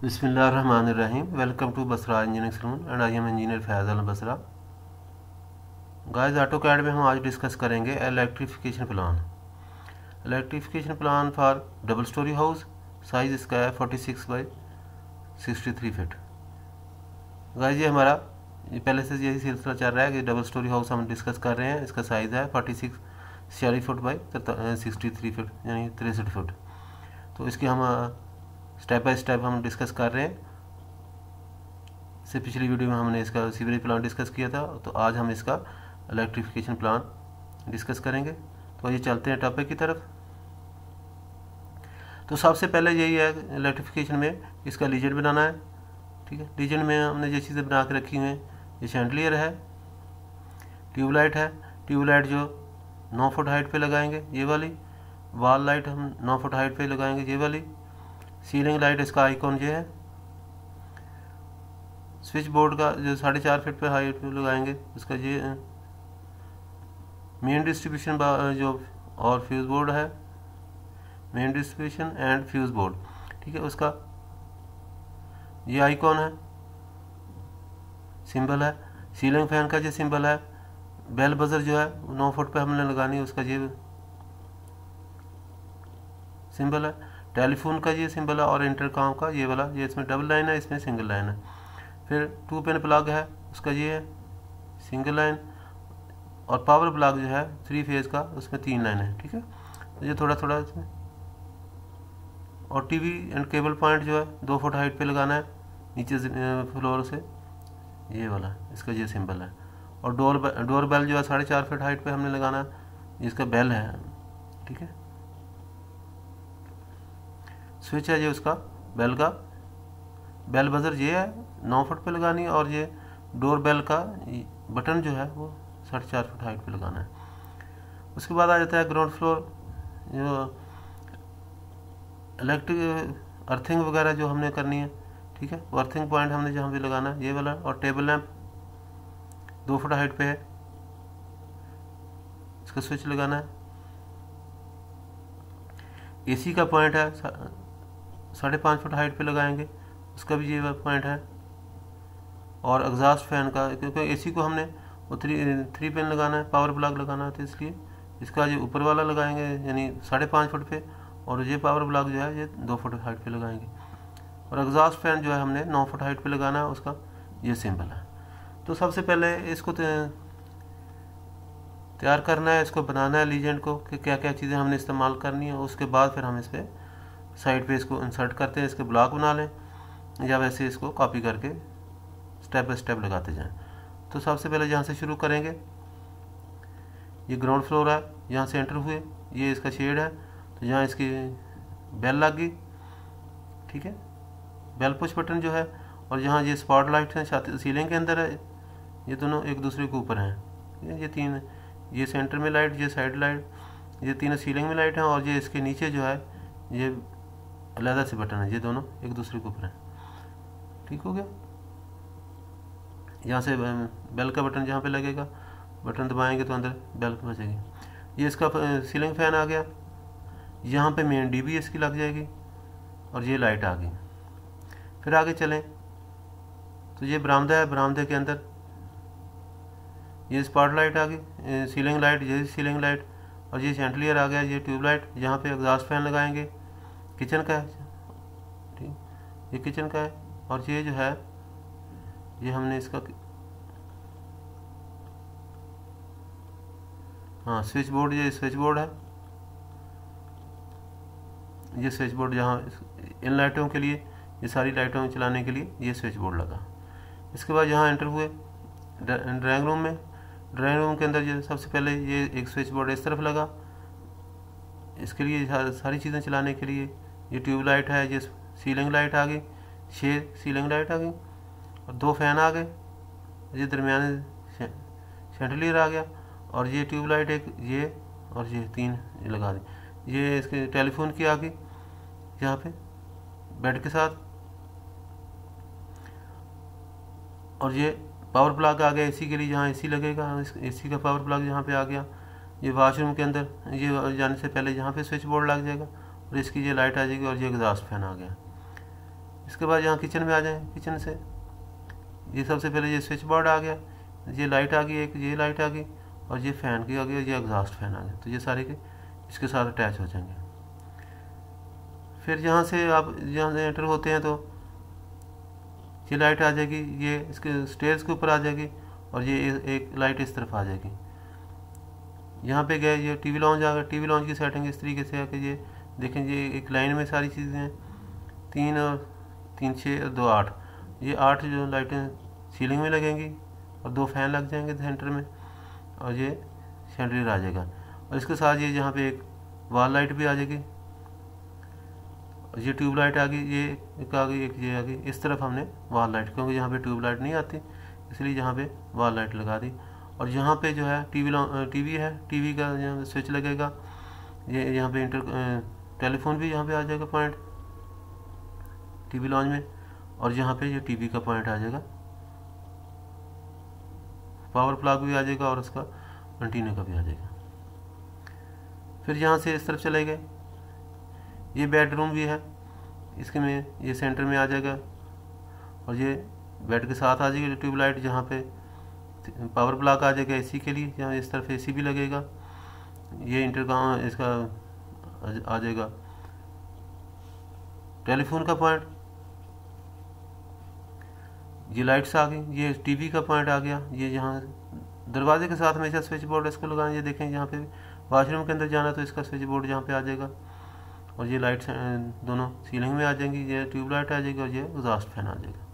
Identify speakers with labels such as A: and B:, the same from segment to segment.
A: बिस्मिल्लाहिर्रहमानिर्रहीम। Welcome to Basra engineering saloon and I am engineer Faiz Al Basra. Guys, AutoCAD में हम आज डिस्कस करेंगे electrification plan. Electrification plan for double storey house. Size इसका है 46 बाई 63 फीट। गाइस, ये हमारा पहले से यही सिलसिला चल रहा है कि डबल स्टोरी हाउस हम डिस्कस कर रहे हैं। इसका साइज़ है 46 फुट बाई 63 फीट यानी 63 फुट। तो इसकी हम स्टेप बाय स्टेप हम डिस्कस कर रहे हैं। इससे पिछली वीडियो में हमने इसका सीवरेज प्लान डिस्कस किया था, तो आज हम इसका इलेक्ट्रिफिकेशन प्लान डिस्कस करेंगे। तो ये चलते हैं टॉपिक की तरफ। तो सबसे पहले यही है इलेक्ट्रिफिकेशन में इसका लीजेंड बनाना है। ठीक है, लीजेंड में हमने ये चीज़ें बना के रखी हुई हैं। ये शैंडलियर है, ट्यूबलाइट है। ट्यूबलाइट जो 9 फुट हाइट पे लगाएंगे ये वाली। वॉल लाइट हम 9 फुट हाइट पे लगाएंगे ये वाली। सीलिंग लाइट इसका आइकॉन ये है। स्विच बोर्ड का जो 4.5 फीट पे हाइट पे लगाएंगे उसका ये मेन डिस्ट्रीब्यूशन जो और फ्यूज़ बोर्ड है, main distribution and fuse board. ठीक है, उसका ये आइकॉन है, सिंबल है। सीलिंग फैन का जो सिंबल है। बेल बजर जो है 9 फुट पे हमने लगानी है, उसका ये सिंबल है। टेलीफोन का ये सिंबल है और इंटरकॉम का ये वाला, ये इसमें डबल लाइन है, इसमें सिंगल लाइन है। फिर 2 पिन प्लग है, उसका ये है सिंगल लाइन। और पावर प्लग जो है 3 फेज का, उसमें 3 लाइन है। ठीक है, तो ये थोड़ा थोड़ा इसमें। और टीवी एंड केबल पॉइंट जो है 2 फुट हाइट पे लगाना है नीचे फ्लोर से, ये वाला इसका ये सिंबल है। और डोर बेल जो है 4.5 फीट हाइट पे हमने लगाना है, इसका बेल है। ठीक है, स्विच है ये उसका बेल का। बेल बजर ये है 9 फुट पे लगानी है। और ये डोर बेल का बटन जो है वो 4.5 फुट हाइट पे लगाना है। उसके बाद आ जाता है ग्राउंड फ्लोर, जो इलेक्ट्रिक अर्थिंग वगैरह जो हमने करनी है। ठीक है, वो अर्थिंग पॉइंट हमने जहाँ पे लगाना है ये वाला। और टेबल लैंप 2 फुट हाइट पे है, इसका स्विच लगाना है। एसी का पॉइंट है 5.5 फुट हाइट पे लगाएंगे, उसका भी ये पॉइंट है। और एग्जॉस्ट फैन का, क्योंकि एसी को हमने वो 3 पिन लगाना है, पावर प्लग लगाना है, तो इसलिए इसका ये ऊपर वाला लगाएंगे यानी 5.5 फुट पे। और ये पावर प्लग जो है ये 2 फुट हाइट पे लगाएंगे। और एग्जॉस्ट फैन जो है हमने 9 फुट हाइट पे लगाना है, उसका ये सिंबल है। तो सबसे पहले इसको तैयार करना है, इसको बनाना है लीजेंड को कि क्या क्या चीज़ें हमने इस्तेमाल करनी है। उसके बाद फिर हम इस पर साइड पे इसको इंसर्ट करते हैं, इसके ब्लॉक बना लें या वैसे इसको कॉपी करके स्टेप बाय स्टेप लगाते जाएं। तो सबसे पहले जहाँ से शुरू करेंगे, ये ग्राउंड फ्लोर है, यहाँ से एंटर हुए, ये इसका शेड है। तो यहाँ इसकी बेल लग गई। ठीक है, बेल पुश बटन जो है। और यहाँ ये स्पॉट लाइट है सीलिंग के अंदर है, ये दोनों एक दूसरे के ऊपर हैं। ये 3, ये सेंटर में लाइट, ये साइड लाइट, ये तीनों सीलिंग में लाइट हैं। और ये इसके नीचे जो है ये अलग से बटन है, ये दोनों एक दूसरे के ऊपर हैं। ठीक हो गया। यहाँ से बेल का बटन जहाँ पे लगेगा, बटन दबाएंगे तो अंदर बेल बजेगी। ये इसका सीलिंग फैन आ गया, यहाँ पे मेन डीबी इसकी लग जाएगी और ये लाइट आ गई। फिर आगे चलें तो ये बरामदा है, बरामदे के अंदर ये स्पॉट लाइट आ गई, सीलिंग लाइट, ये सीलिंग लाइट। और ये शैंडलियर आ गया, ये ट्यूबलाइट, यहाँ पे एग्जॉस्ट फैन लगाएंगे। किचन का है, ठीक, ये किचन का है। और ये जो है ये हमने इसका हाँ स्विच बोर्ड, ये स्विच बोर्ड है। ये स्विच बोर्ड जहाँ इन लाइटों के लिए, ये सारी लाइटों चलाने के लिए ये स्विच बोर्ड लगा। इसके बाद यहाँ एंटर हुए ड्राइंग रूम में। ड्राइंग रूम के अंदर ये सबसे पहले ये एक स्विच बोर्ड इस तरफ लगा, इसके लिए सारी चीज़ें चलाने के लिए। ये ट्यूब लाइट है, ये सीलिंग लाइट आ गई, 6 सीलिंग लाइट आ गई। और 2 फैन आ गए, ये दरमियान शैंडलियर आ गया। और ये ट्यूब लाइट एक, ये और ये 3 लगा दी। ये इसके टेलीफोन की आ गई यहाँ पे बेड के साथ। और ये पावर प्लग आ गया एसी के लिए, जहाँ एसी लगेगा, एसी का पावर प्लग यहाँ पे आ गया। ये वॉशरूम के अंदर, ये जाने से पहले यहाँ पे स्विच बोर्ड लग जाएगा और इसकी ये लाइट आ जाएगी। और ये एग्जॉस्ट फैन आ गया। इसके बाद यहाँ किचन में आ जाए। किचन से ये सबसे पहले ये स्विच बोर्ड आ गया, ये लाइट आ गई, एक ये लाइट आ गई, और ये फ़ैन की आ गई, ये एग्जॉस्ट फैन आ गया। तो ये सारे के इसके साथ अटैच हो जाएंगे। फिर यहाँ से आप यहाँ से एंटर होते हैं तो ये लाइट आ जाएगी, ये इसके स्टेयर्स के ऊपर आ जाएगी, और ये एक लाइट इस तरफ आ जाएगी। यहाँ पे गए, ये टीवी लॉन्च आ गया। टीवी लॉन्च की सेटिंग इस तरीके से है कि ये देखें, ये एक लाइन में सारी चीज़ें हैं, 3 और 3 6 और 2 8। ये 8 जो लाइटें सीलिंग में लगेंगी, और 2 फैन लग जाएंगे सेंटर में, और ये शैंडलियर आ जाएगा। और इसके साथ ये यहाँ पे एक वॉल लाइट भी आ जाएगी, और ये ट्यूब लाइट आ गई, ये एक आ गई, एक ये आ गई। इस तरफ हमने वॉल लाइट, क्योंकि यहाँ पे ट्यूब लाइट नहीं आती, इसलिए यहाँ पे वॉल लाइट लगा दी। और यहाँ पे जो है टीवी है, टीवी का यहाँ स्विच लगेगा। ये यहाँ पे टेलीफोन भी यहाँ पे आ जाएगा पॉइंट टीवी लॉन्च में, और यहाँ पे ये टीवी का पॉइंट आ जाएगा। पावर प्लग भी आ जाएगा, और उसका एंटीना का भी आ जाएगा। फिर यहाँ से इस तरफ चले गए, ये बेडरूम भी है, इसके में ये सेंटर में आ जाएगा, और ये बेड के साथ आ जाएगी ट्यूबलाइट। जहाँ पे पावर प्लग आ जाएगा एसी के लिए, यहाँ इस तरफ एसी भी लगेगा। ये इंटरकॉम इसका आ जाएगा टेलीफोन का पॉइंट। ये लाइट्स आ गई, ये टीवी का पॉइंट आ गया। ये यहाँ दरवाजे के साथ हमेशा स्विच बोर्ड इसको लगाएं। ये देखें, यहाँ पे वॉशरूम के अंदर जाना तो इसका स्विच बोर्ड यहाँ पे आ जाएगा, और ये लाइट्स दोनों सीलिंग में आ जाएंगी। ये ट्यूबलाइट आ जाएगी, और ये एग्जॉस्ट फैन आ जाएगा।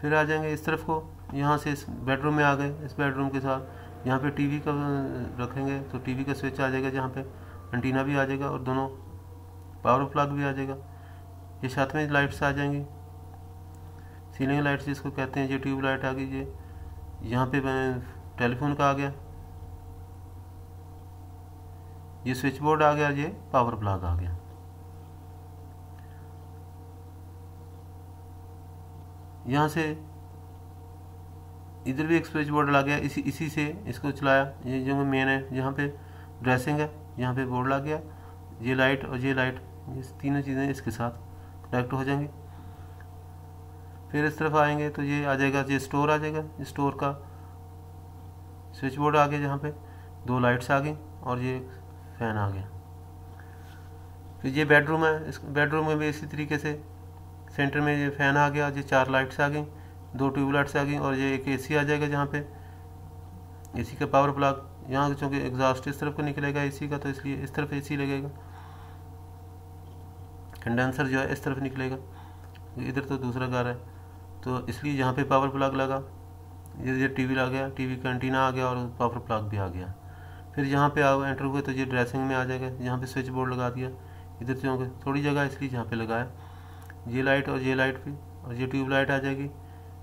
A: फिर आ जाएंगे इस तरफ को, यहाँ से इस बेडरूम में आ गए। इस बेडरूम के साथ यहाँ पे टीवी का रखेंगे, तो टीवी का स्विच आ जाएगा, जहाँ पे एंटीना भी आ जाएगा, और दोनों पावर प्लग भी आ जाएगा। ये साथ में लाइट्स आ जाएंगी, सीलिंग लाइट्स जिसको कहते हैं। ये ट्यूब लाइट आ गई, ये यहाँ पे टेलीफोन का आ गया, ये स्विच बोर्ड आ गया, ये पावर प्लग आ गया। यहाँ से इधर भी एक स्विच बोर्ड लग गया, इसी से इसको चलाया। ये जो मेन है, यहाँ पे ड्रेसिंग है, यहाँ पे बोर्ड लग गया। ये लाइट और ये लाइट, ये तीनों चीज़ें इसके साथ कनेक्ट हो जाएंगी। फिर इस तरफ आएंगे तो ये आ जाएगा, ये स्टोर आ जाएगा। स्टोर का स्विच बोर्ड आ गया, जहाँ पे 2 लाइट्स आ गई, और ये फैन आ गया। फिर ये बेडरूम है, इस बेडरूम में भी इसी तरीके से सेंटर में ये फैन आ गया, ये 4 लाइट्स आ गई, 2 ट्यूब लाइट्स आ गई, और ये एक एसी आ जाएगा, जहाँ पे एसी का पावर प्लग। यहाँ चूँकि एग्जॉस्ट इस तरफ को निकलेगा एसी का, तो इसलिए इस तरफ एसी लगेगा। कंडेंसर जो है इस तरफ निकलेगा, इधर तो दूसरा घर है, तो इसलिए यहाँ पे पावर प्लग लगा। ये टीवी आ गया, टीवी का एंटीना आ गया, और पावर प्लग भी आ गया। फिर यहाँ पे आओ एंटर हुए तो ये ड्रेसिंग में आ जाएगा, यहाँ पे स्विच बोर्ड लगा दिया। इधर चूँकि थोड़ी जगह इसलिए यहाँ पे लगाया। ये लाइट और ये लाइट भी, और ये ट्यूब लाइट आ जाएगी।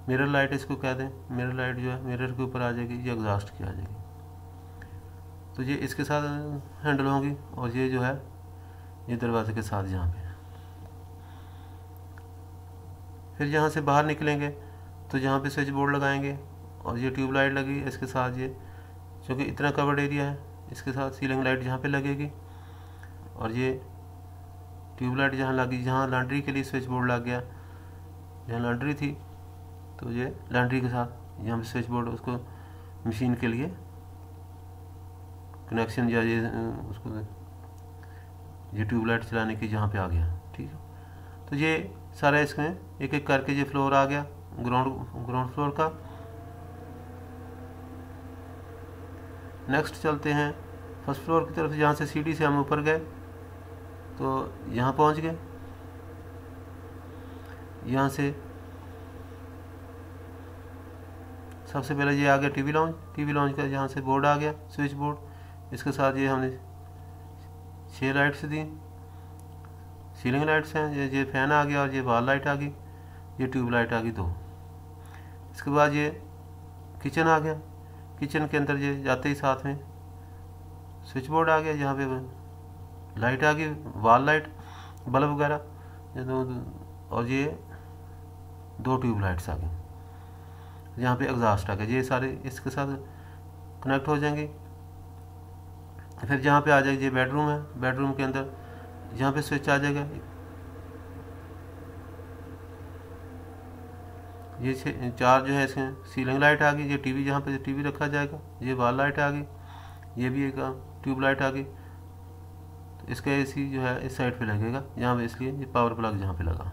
A: मिरर लाइट इसको कह दें, मिरर लाइट जो है मिरर के ऊपर आ जाएगी, ये एग्जॉस्ट की आ जाएगी। तो ये इसके साथ हैंडल होंगी, और ये जो है ये दरवाजे के साथ यहाँ पे। फिर यहाँ से बाहर निकलेंगे तो यहाँ पे स्विच बोर्ड लगाएंगे, और ये ट्यूब लाइट लगी इसके साथ। ये क्योंकि इतना कवर्ड एरिया है, इसके साथ सीलिंग लाइट यहाँ पे लगेगी, और ये ट्यूब लाइट जहाँ लगी, जहाँ लॉन्ड्री के लिए स्विच बोर्ड लग गया, जहाँ लॉन्ड्री थी तो ये लॉन्ड्री के साथ यहाँ पे स्विच बोर्ड, उसको मशीन के लिए कनेक्शन, या ये उसको ये ट्यूब लाइट चलाने की जहाँ पे आ गया। ठीक है, तो ये सारा इसमें एक एक करके ये फ्लोर आ गया, ग्राउंड फ्लोर का। नेक्स्ट चलते हैं फर्स्ट फ्लोर की तरफ। जहाँ से सीढ़ी से हम ऊपर गए तो यहाँ पहुँच गए। यहाँ से सबसे पहले ये आ गया टीवी लॉन्च का, यहाँ से बोर्ड आ गया, स्विच बोर्ड। इसके साथ ये हमने 6 लाइट्स दी, सीलिंग लाइट्स हैं। ये फैन आ गया, और ये वॉल लाइट आ गई, ये ट्यूब लाइट आ गई 2। इसके बाद ये किचन आ गया। किचन के अंदर ये जाते ही साथ में स्विच बोर्ड आ गया, जहाँ पे लाइट आ गई, वॉल लाइट, बल्ब वगैरह, और ये 2 ट्यूब लाइट्स आ गई। यहाँ पे एग्जॉस्ट आ गया। ये सारे इसके साथ कनेक्ट हो जाएंगे। फिर जहाँ पे आ जाएगी, ये बेडरूम है। बेडरूम के अंदर यहाँ पे स्विच आ जाएगा। ये 4 जो है इसमें सीलिंग लाइट आ गई, ये टीवी जहाँ पे टीवी रखा जाएगा, ये वॉल लाइट आ गई, ये भी एक ट्यूब लाइट आ गई। तो इसका एसी जो है इस साइड पे लगेगा यहाँ पे, इसलिए ये पावर प्लग जहाँ पे लगा।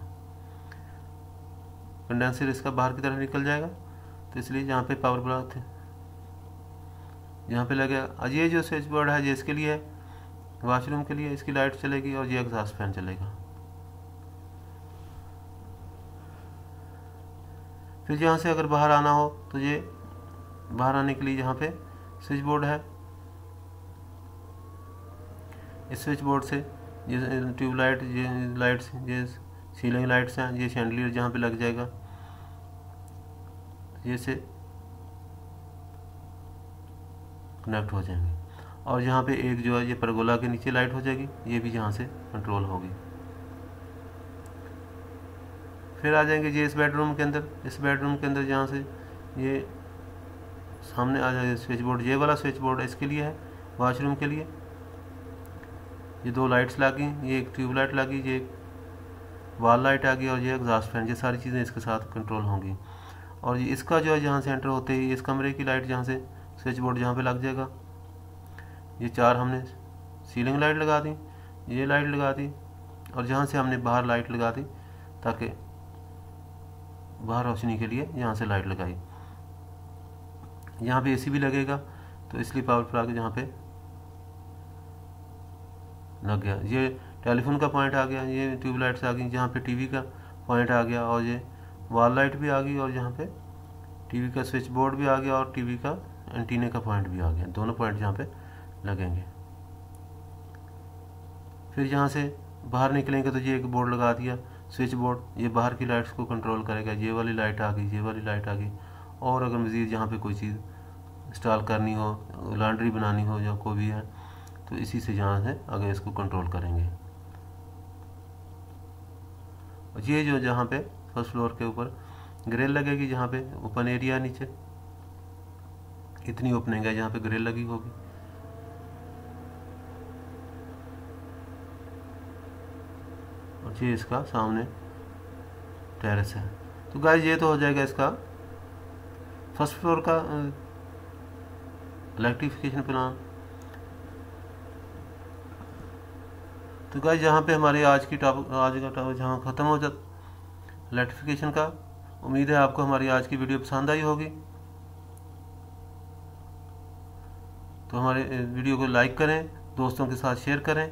A: कंडेंसर इसका बाहर की तरफ निकल जाएगा, तो इसलिए जहाँ पे पावर प्लग थे यहाँ पे लगेगा। और ये जो स्विच बोर्ड है ये इसके लिए है, वॉशरूम के लिए इसकी लाइट चलेगी, और ये एग्जॉस्ट फैन चलेगा। फिर यहाँ से अगर बाहर आना हो तो ये बाहर आने के लिए यहाँ पे स्विच बोर्ड है। इस स्विच बोर्ड से ये ट्यूब लाइट, ये लाइट्स, ये सीलिंग लाइट्स हैं, ये शैंडलियर जहाँ पे लग जाएगा, ये से कनेक्ट हो जाएंगे। और यहाँ पे एक जो है ये परगोला के नीचे लाइट हो जाएगी, ये भी यहाँ से कंट्रोल होगी। फिर आ जाएंगे ये इस बेडरूम के अंदर। इस बेडरूम के अंदर जहाँ से ये सामने आ जाएगा स्विच बोर्ड, ये वाला स्विच बोर्ड इसके लिए है, वॉशरूम के लिए। ये 2 लाइट्स लगी, ये एक ट्यूब लाइट लगी, ये एक वॉल लाइट आ गई, और ये एग्जॉस्ट फैन, ये सारी चीज़ें इसके साथ कंट्रोल होंगी। और ये इसका जो है जहाँ से एंटर होते ही इस कमरे की लाइट जहाँ से स्विच बोर्ड जहाँ पे लग जाएगा, ये 4 हमने सीलिंग लाइट लगा दी, ये लाइट लगा दी, और जहाँ से हमने बाहर लाइट लगा दी ताकि बाहर रोशनी के लिए यहाँ से लाइट लगाई। यहाँ पे एसी भी लगेगा, तो इसलिए पावर प्लग यहाँ पे लग गया। ये टेलीफोन का पॉइंट आ गया, ये ट्यूब लाइट्स आ गई, जहाँ पे टीवी का पॉइंट आ गया, और ये वॉल लाइट भी आ गई, और यहाँ पे टीवी का स्विच बोर्ड भी आ गया, और टीवी का एंटीने का पॉइंट भी आ गया। दोनों पॉइंट यहाँ पे लगेंगे। फिर यहाँ से बाहर निकलेंगे तो ये एक बोर्ड लगा दिया स्विच बोर्ड, ये बाहर की लाइट्स को कंट्रोल करेगा। ये वाली लाइट आ गई, ये वाली लाइट आ गई। और अगर मज़ीद यहाँ पे कोई चीज़ इंस्टॉल करनी हो, लॉन्ड्री बनानी हो या कोई भी है, तो इसी से यहाँ से अगर इसको कंट्रोल करेंगे। और ये जो जहाँ पे फर्स्ट फ्लोर के ऊपर ग्रिल लगेगी, जहाँ पे ओपन एरिया नीचे इतनी ओपनिंग है, जहाँ पे ग्रिल लगी होगी। और ये इसका सामने टेरेस है। तो गाइस ये तो हो जाएगा इसका फर्स्ट फ्लोर का इलेक्ट्रिफिकेशन प्लान। तो गाइस यहाँ पे हमारे आज का टॉपिक जहाँ ख़त्म हो जाता इलेक्ट्रिफिकेशन का। उम्मीद है आपको हमारी आज की वीडियो पसंद आई होगी। तो हमारे वीडियो को लाइक करें, दोस्तों के साथ शेयर करें,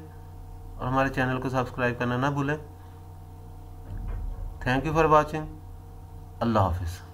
A: और हमारे चैनल को सब्सक्राइब करना ना भूलें। Thank you for watching. अल्लाह हाफिज़।